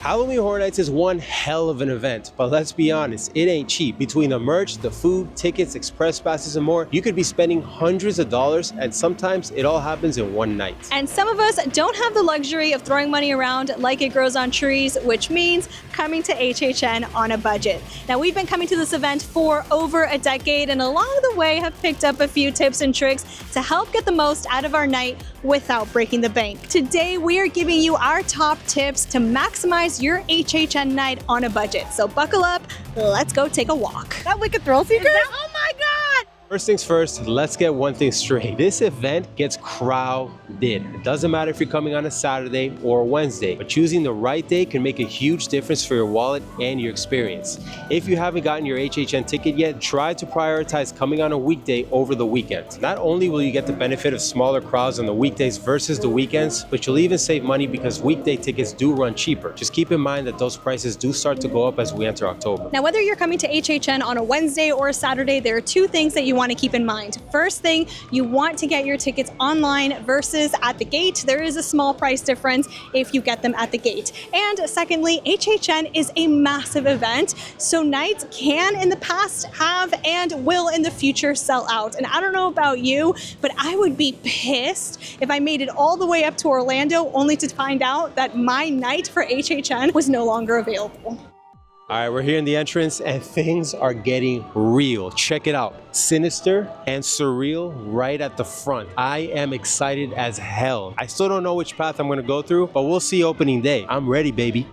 Halloween Horror Nights is one hell of an event, but let's be honest, it ain't cheap. Between the merch, the food, tickets, express passes, and more, you could be spending hundreds of dollars, and sometimes it all happens in one night. And some of us don't have the luxury of throwing money around like it grows on trees, which means coming to HHN on a budget. Now, we've been coming to this event for over a decade, and along the way have picked up a few tips and tricks to help get the most out of our night without breaking the bank. Today, we are giving you our top tips to maximize your HHN night on a budget. So buckle up, let's go take a walk. That like a thrill seeker? Oh my God! First things first, let's get one thing straight. This event gets crowded. It doesn't matter if you're coming on a Saturday or a Wednesday, but choosing the right day can make a huge difference for your wallet and your experience. If you haven't gotten your HHN ticket yet, try to prioritize coming on a weekday over the weekend. Not only will you get the benefit of smaller crowds on the weekdays versus the weekends, but you'll even save money because weekday tickets do run cheaper. Just keep in mind that those prices do start to go up as we enter October. Now, whether you're coming to HHN on a Wednesday or a Saturday, there are two things that you want to keep in mind. First thing, you want to get your tickets online versus at the gate. There is a small price difference if you get them at the gate. And secondly, HHN is a massive event, so nights can in the past have and will in the future sell out. And I don't know about you, but I would be pissed if I made it all the way up to Orlando only to find out that my night for HHN was no longer available. All right, we're here in the entrance and things are getting real. Check it out. Sinister and surreal right at the front. I am excited as hell. I still don't know which path I'm gonna go through, but we'll see opening day. I'm ready, baby.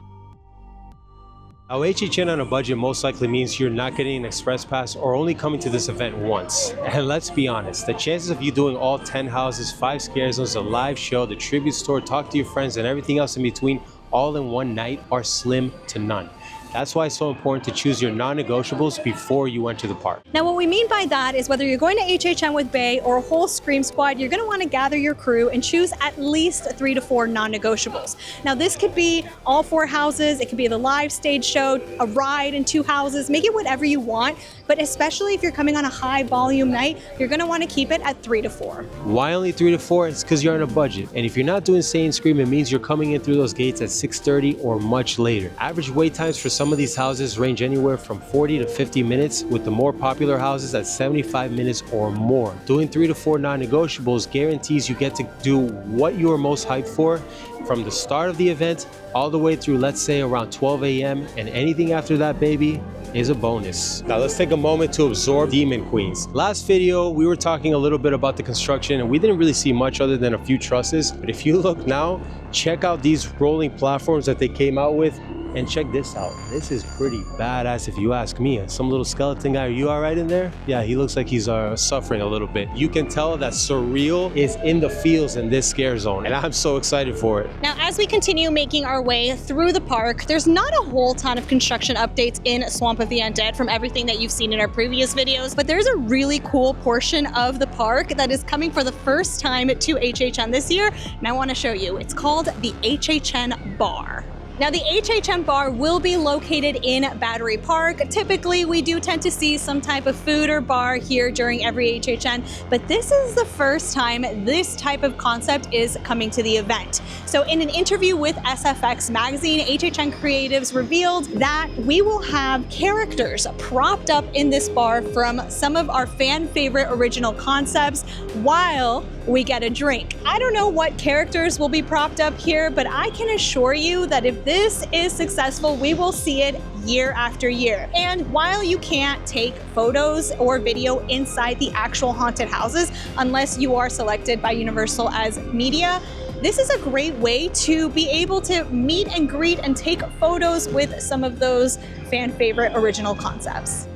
Now, HHN on a budget most likely means you're not getting an express pass or only coming to this event once. And let's be honest, the chances of you doing all 10 houses, 5 scare zones, a live show, the tribute store, talk to your friends, and everything else in between all in one night are slim to none. That's why it's so important to choose your non-negotiables before you enter the park. Now, what we mean by that is whether you're going to HHN with Bay or a whole Scream Squad, you're going to want to gather your crew and choose at least 3 to 4 non-negotiables. Now, this could be all 4 houses, it could be the live stage show, a ride in 2 houses, make it whatever you want, but especially if you're coming on a high volume night, you're going to want to keep it at 3 to 4. Why only 3 to 4? It's because you're on a budget. And if you're not doing Say and Scream, it means you're coming in through those gates at 6:30 or much later. Average wait times for some of these houses range anywhere from 40 to 50 minutes, with the more popular houses at 75 minutes or more. Doing 3 to 4 non-negotiables guarantees you get to do what you are most hyped for from the start of the event all the way through, let's say, around 12 a.m. and anything after that, baby, is a bonus. Now let's take a moment to absorb Demon Queens. Last video, we were talking a little bit about the construction and we didn't really see much other than a few trusses. But if you look now, check out these rolling platforms that they came out with. And check this out. This is pretty badass if you ask me. Some little skeleton guy, are you all right in there? Yeah, he looks like he's suffering a little bit. You can tell that surreal is in the feels in this scare zone, and I'm so excited for it. Now, as we continue making our way through the park, there's not a whole ton of construction updates in Swamp of the Undead from everything that you've seen in our previous videos, but there's a really cool portion of the park that is coming for the first time to HHN this year, and I want to show you. It's called the HHN Bar. Now, the HHN Bar will be located in Battery Park. Typically, we do tend to see some type of food or bar here during every HHN, but this is the first time this type of concept is coming to the event. So in an interview with SFX magazine, HHN Creatives revealed that we will have characters propped up in this bar from some of our fan favorite original concepts while we get a drink. I don't know what characters will be propped up here, but I can assure you that if this is successful, we will see it year after year. And while you can't take photos or video inside the actual haunted houses, unless you are selected by Universal as media, this is a great way to be able to meet and greet and take photos with some of those fan favorite original concepts.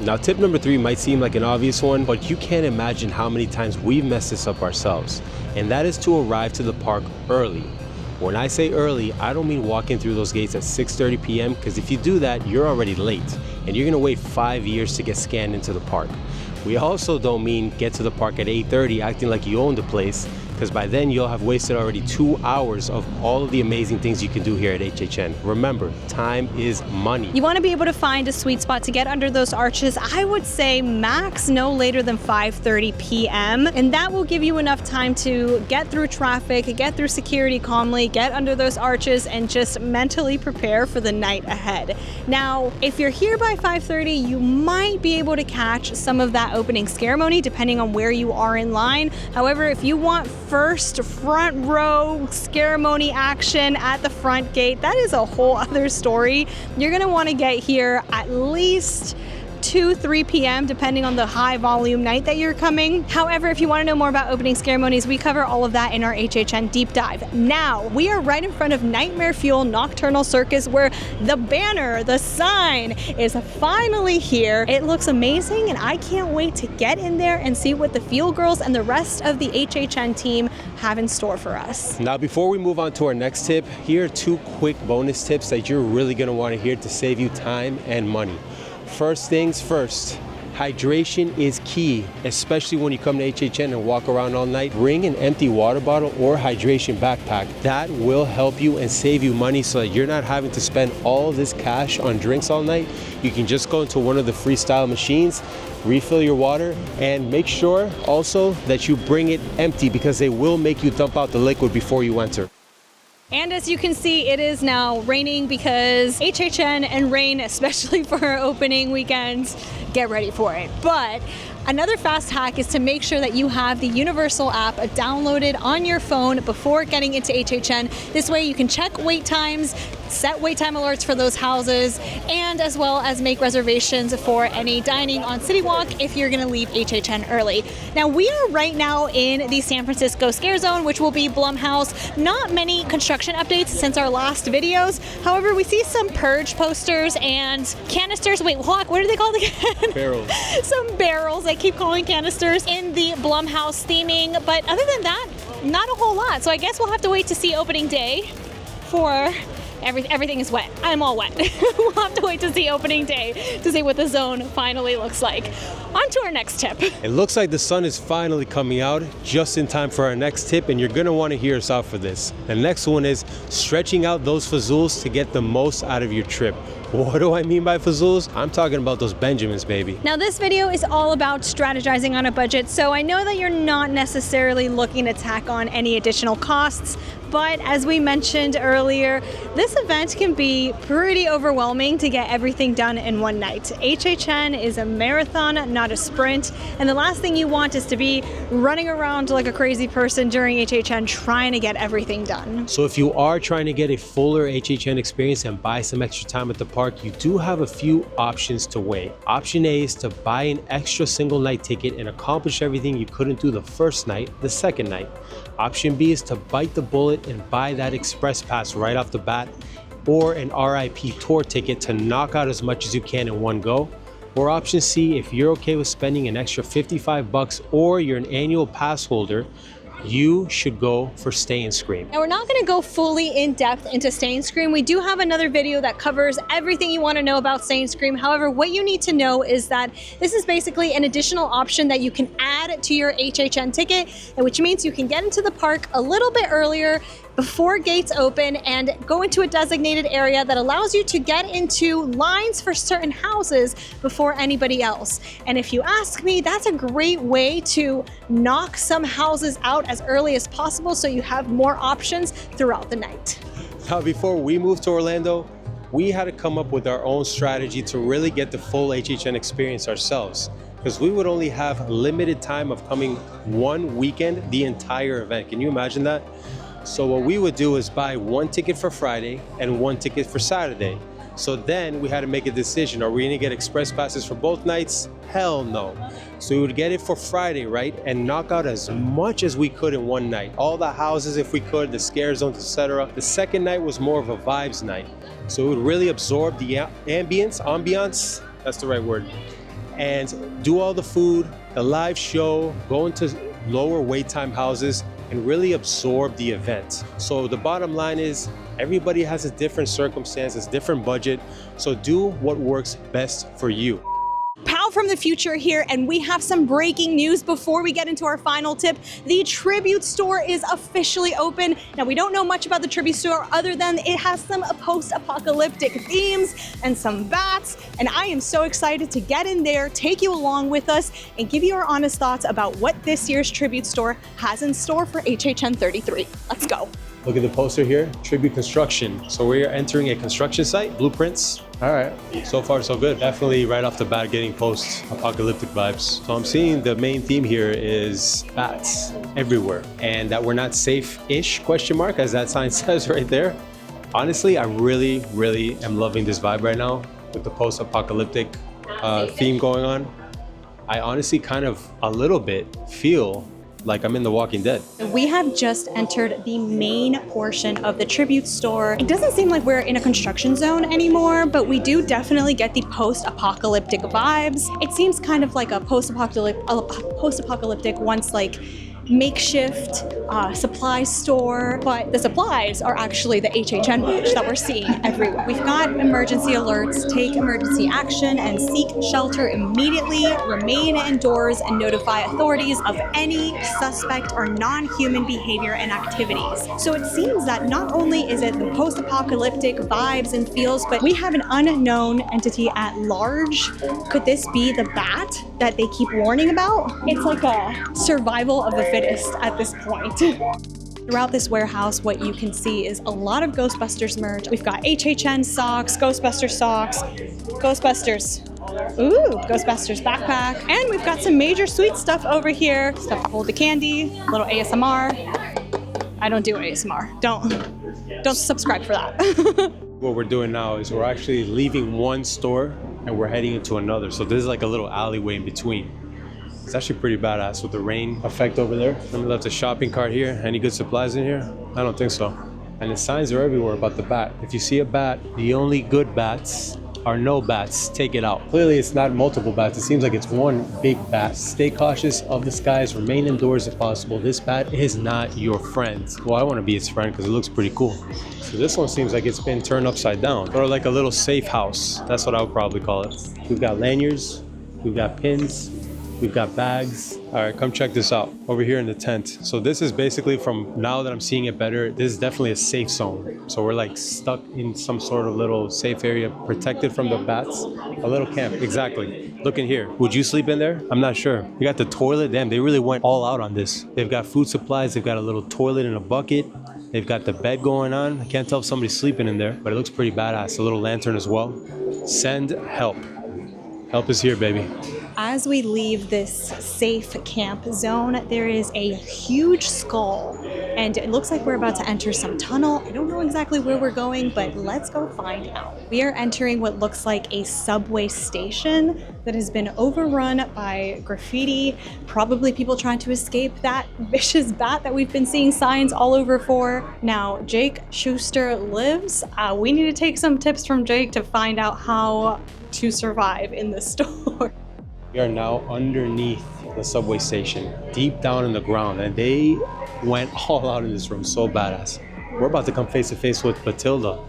Now, tip number 3 might seem like an obvious one, but you can't imagine how many times we've messed this up ourselves. And that is to arrive to the park early. When I say early, I don't mean walking through those gates at 6:30 p.m. because if you do that, you're already late and you're gonna wait 5 years to get scanned into the park. We also don't mean get to the park at 8:30 acting like you own the place. because by then you'll have wasted already 2 hours of all of the amazing things you can do here at HHN. Remember, time is money. You want to be able to find a sweet spot to get under those arches. I would say max no later than 5:30 p.m. and that will give you enough time to get through traffic, get through security calmly, get under those arches, and just mentally prepare for the night ahead. Now, if you're here by 5:30, you might be able to catch some of that opening ceremony depending on where you are in line. However, if you want first front row ceremony action at the front gate, that is a whole other story. You're going to want to get here at least 2-3 p.m. depending on the high volume night that you're coming. However, if you want to know more about opening ceremonies, we cover all of that in our HHN deep dive. Now, we are right in front of Nightmare Fuel Nocturnal Circus, where the banner, the sign, is finally here. It looks amazing, and I can't wait to get in there and see what the Fuel Girls and the rest of the HHN team have in store for us. Now, before we move on to our next tip, here are 2 quick bonus tips that you're really going to want to hear to save you time and money. First things first, hydration is key, especially when you come to HHN and walk around all night. Bring an empty water bottle or hydration backpack. That will help you and save you money so that you're not having to spend all this cash on drinks all night. You can just go into one of the freestyle machines, refill your water, and make sure also that you bring it empty because they will make you dump out the liquid before you enter. And as you can see, it is now raining because HHN and rain, especially for our opening weekends, get ready for it. But another fast hack is to make sure that you have the Universal app downloaded on your phone before getting into HHN. This way you can check wait times, set wait time alerts for those houses, and as well as make reservations for any dining on City Walk if you're going to leave HHN early. Now, we are right now in the San Francisco Scare Zone, which will be Blumhouse. Not many construction updates since our last videos. However, we see some purge posters and canisters. Wait, Hawk, what are they called again? Barrels. Some barrels. I keep calling canisters in the Blumhouse theming. But other than that, not a whole lot. So I guess we'll have to wait to see opening day for everything is wet. I'm all wet. We'll have to wait to see opening day to see what the zone finally looks like. On to our next tip. It looks like the sun is finally coming out just in time for our next tip, and you're gonna want to hear us out for this. The next one is stretching out those fazools to get the most out of your trip. What do I mean by fazools? I'm talking about those Benjamins, baby. Now, this video is all about strategizing on a budget, so I know that you're not necessarily looking to tack on any additional costs, but as we mentioned earlier, this event can be pretty overwhelming to get everything done in one night. HHN is a marathon, not a sprint, and the last thing you want is to be running around like a crazy person during HHN trying to get everything done. So if you are trying to get a fuller HHN experience and buy some extra time at the park, you do have a few options to weigh. Option A is to buy an extra single night ticket and accomplish everything you couldn't do the first night, the second night. Option B is to bite the bullet and buy that express pass right off the bat, or an RIP tour ticket to knock out as much as you can in one go. Or option C, if you're okay with spending an extra $55 or you're an annual pass holder, you should go for Stay and Scream. Now, we're not going to go fully in depth into Stay and Scream. We do have another video that covers everything you want to know about Stay and Scream. However, what you need to know is that this is basically an additional option that you can add to your HHN ticket, which means you can get into the park a little bit earlier before gates open and go into a designated area that allows you to get into lines for certain houses before anybody else. And if you ask me, that's a great way to knock some houses out as early as possible so you have more options throughout the night. Now, before we moved to Orlando, we had to come up with our own strategy to really get the full HHN experience ourselves, because we would only have limited time of coming one weekend, the entire event. Can you imagine that? So what we would do is buy one ticket for Friday and one ticket for Saturday. So then we had to make a decision. Are we gonna get express passes for both nights? Hell no. So we would get it for Friday, right? And knock out as much as we could in one night. All the houses if we could, the scare zones, etc. The second night was more of a vibes night. So it would really absorb the ambiance, that's the right word, and do all the food, the live show, go into lower wait time houses, and really absorb the event. So the bottom line is everybody has a different circumstances, different budget, so do what works best for you. Pal from the future here, and we have some breaking news before we get into our final tip. The Tribute Store is officially open. Now, we don't know much about the Tribute Store other than it has some post-apocalyptic themes and some bats, and I am so excited to get in there, take you along with us, and give you our honest thoughts about what this year's Tribute Store has in store for HHN 33. Let's go. Look at the poster here, Tribute Construction. So we're entering a construction site, blueprints. All right, so far so good. Definitely right off the bat getting post-apocalyptic vibes. So I'm seeing the main theme here is bats everywhere and that we're not safe-ish, question mark, as that sign says right there. Honestly, I really am loving this vibe right now with the post-apocalyptic theme going on. I honestly kind of a little bit feel like I'm in The Walking Dead. We have just entered the main portion of the Tribute Store. It doesn't seem like we're in a construction zone anymore, but we do definitely get the post-apocalyptic vibes. It seems kind of like a post-apocalyptic once like makeshift supply store, but the supplies are actually the HHN merch that we're seeing everywhere. We've got emergency alerts, take emergency action and seek shelter immediately, remain indoors and notify authorities of any suspect or non-human behavior and activities. So it seems that not only is it the post-apocalyptic vibes and feels, but we have an unknown entity at large. Could this be the bat that they keep warning about? It's like a survival of the fittest at this point. Throughout this warehouse, what you can see is a lot of Ghostbusters merch. We've got HHN socks, Ghostbusters, Ghostbusters backpack, and we've got some major sweet stuff over here. Stuff to hold the candy, a little ASMR. I don't do ASMR. Don't subscribe for that. What we're doing now is we're actually leaving one store and we're heading into another. So this is like a little alleyway in between. It's actually pretty badass with the rain effect over there. Somebody left a shopping cart here. Any good supplies in here? I don't think so. And the signs are everywhere about the bat. If you see a bat, the only good bats are no bats. Take it out. Clearly it's not multiple bats. It seems like it's one big bat. Stay cautious of the skies. Remain indoors if possible. This bat is not your friend. Well, I want to be its friend because it looks pretty cool. So this one seems like it's been turned upside down, or like a little safe house. That's what I would probably call it. We've got lanyards. We've got pins. We've got bags. All right, come check this out over here in the tent. So this is basically, from now that I'm seeing it better, this is definitely a safe zone. So we're like stuck in some sort of little safe area, protected from the bats. A little camp, exactly. Look in here. Would you sleep in there? I'm not sure. You got the toilet. Damn, they really went all out on this. They've got food supplies. They've got a little toilet in a bucket. They've got the bed going on. I can't tell if somebody's sleeping in there, but it looks pretty badass. A little lantern as well. Send help. Help is here, baby. As we leave this safe camp zone, there is a huge skull, and it looks like we're about to enter some tunnel. I don't know exactly where we're going, but let's go find out. We are entering what looks like a subway station that has been overrun by graffiti, probably people trying to escape that vicious bat that we've been seeing signs all over for. Now, Jake Schuster lives. We need to take some tips from Jake to find out how to survive in this store. We are now underneath the subway station, deep down in the ground, and they went all out in this room. So badass. We're about to come face to face with Batilda.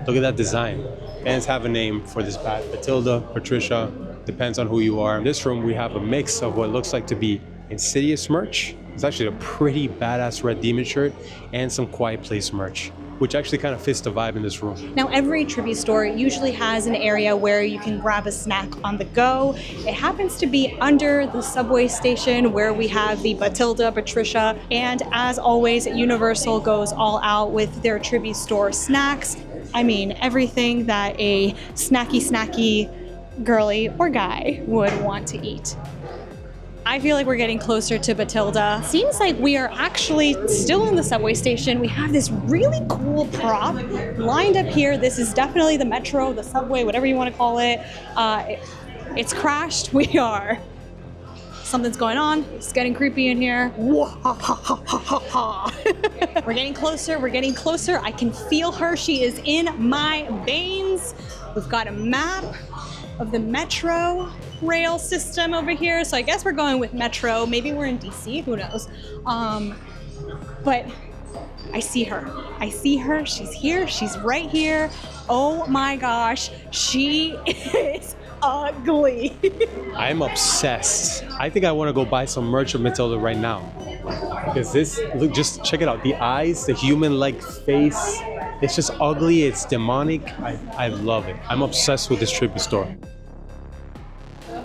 Look at that design. Fans have a name for this bat. Batilda, Patricia, depends on who you are. In this room, we have a mix of what looks like to be Insidious merch. It's actually a pretty badass Red Demon shirt and some Quiet Place merch, which actually kind of fits the vibe in this room. Now, every tribute store usually has an area where you can grab a snack on the go. It happens to be under the subway station where we have the Batilda, Patricia, and as always, Universal goes all out with their tribute store snacks. I mean, everything that a snacky girly or guy would want to eat. I feel like we're getting closer to Batilda. Seems like we are actually still in the subway station. We have this really cool prop lined up here. This is definitely the metro, the subway, whatever you want to call it. It's crashed. Something's going on. It's getting creepy in here. We're getting closer. I can feel her. She is in my veins. We've got a map of the metro rail system over here. So I guess we're going with metro. Maybe we're in DC, who knows? But I see her. She's here. She's right here. Oh my gosh. She is ugly. I'm obsessed. I think I want to go buy some merch of Matilda right now. Because this, look, just check it out. The eyes, the human-like face, it's just ugly, it's demonic. I love it. I'm obsessed with this tribute store.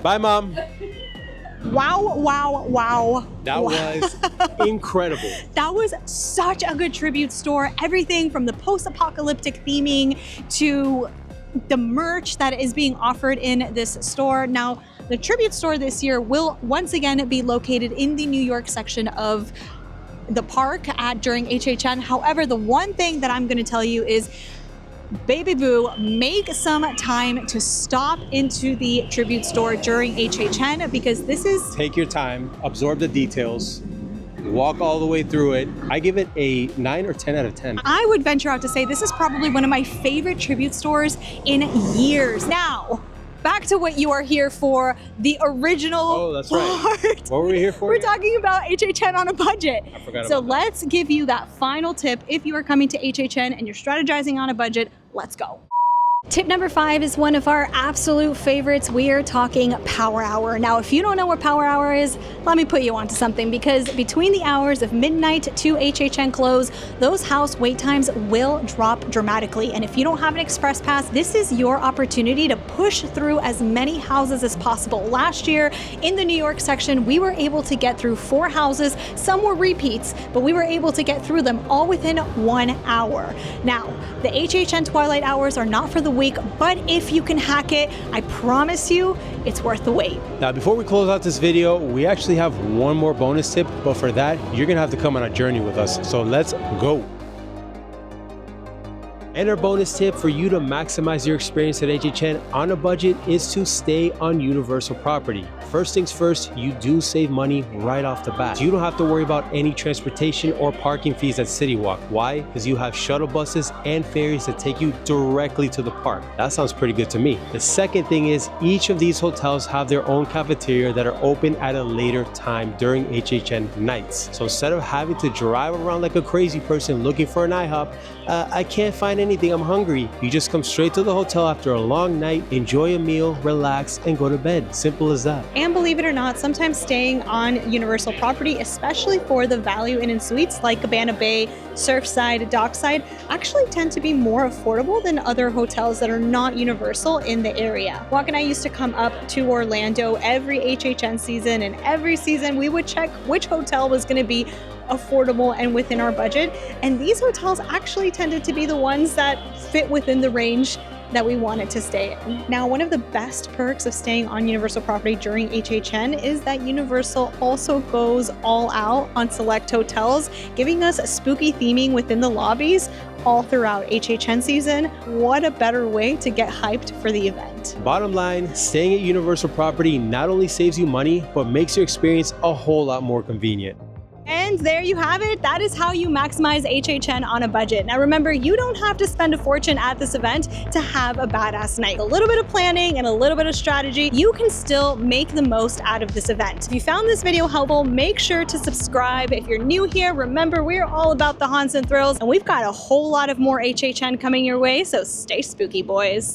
Bye, Mom. Wow, wow, wow. That was incredible. That was such a good tribute store. Everything from the post-apocalyptic theming to the merch that is being offered in this store. Now, the tribute store this year will once again be located in the New York section of the park during HHN. However, the one thing that I'm going to tell you is, baby boo, make some time to stop into the tribute store during HHN, because this is... Take your time, absorb the details, walk all the way through it. I give it a 9 or 10 out of 10. I would venture out to say this is probably one of my favorite tribute stores in years. Now, back to what you are here for, the original Oh, that's right. part. What were we here for? We're talking about HHN on a budget. I forgot So about that. let's give you that final tip. If you are coming to HHN and you're strategizing on a budget, let's go. Tip number 5 is one of our absolute favorites. We are talking power hour. Now, if you don't know what power hour is, let me put you onto something, because between the hours of midnight to HHN close, those house wait times will drop dramatically. And if you don't have an express pass, this is your opportunity to push through as many houses as possible. Last year in the New York section, we were able to get through 4 houses. Some were repeats, but we were able to get through them all within 1 hour. Now, the HHN twilight hours are not for the week, but if you can hack it, I promise you, it's worth the wait. Now, before we close out this video, we actually have one more bonus tip, but for that, you're gonna have to come on a journey with us. So let's go. And our bonus tip for you to maximize your experience at HHN on a budget is to stay on Universal property. First things first, you do save money right off the bat. You don't have to worry about any transportation or parking fees at City Walk. Why? Because you have shuttle buses and ferries that take you directly to the park. That sounds pretty good to me. The second thing is, each of these hotels have their own cafeteria that are open at a later time during HHN nights. So instead of having to drive around like a crazy person looking for an IHOP, I can't find anything, I'm hungry. You just come straight to the hotel after a long night, enjoy a meal, relax, and go to bed. Simple as that. And believe it or not, sometimes staying on Universal property, especially for the value inn and suites like Cabana Bay, Surfside, Dockside, actually tend to be more affordable than other hotels that are not Universal in the area. Walk and I used to come up to Orlando every HHN season, and every season we would check which hotel was going to be affordable and within our budget, and these hotels actually tended to be the ones that fit within the range that we wanted to stay in. Now, one of the best perks of staying on Universal property during HHN is that Universal also goes all out on select hotels, giving us spooky theming within the lobbies all throughout HHN season. What a better way to get hyped for the event. Bottom line, staying at Universal property not only saves you money, but makes your experience a whole lot more convenient. And there you have it. That is how you maximize HHN on a budget. Now remember, you don't have to spend a fortune at this event to have a badass night. A little bit of planning and a little bit of strategy, you can still make the most out of this event. If you found this video helpful, make sure to subscribe. If you're new here, remember, we're all about the haunts and thrills, and we've got a whole lot of more HHN coming your way, so stay spooky, boys.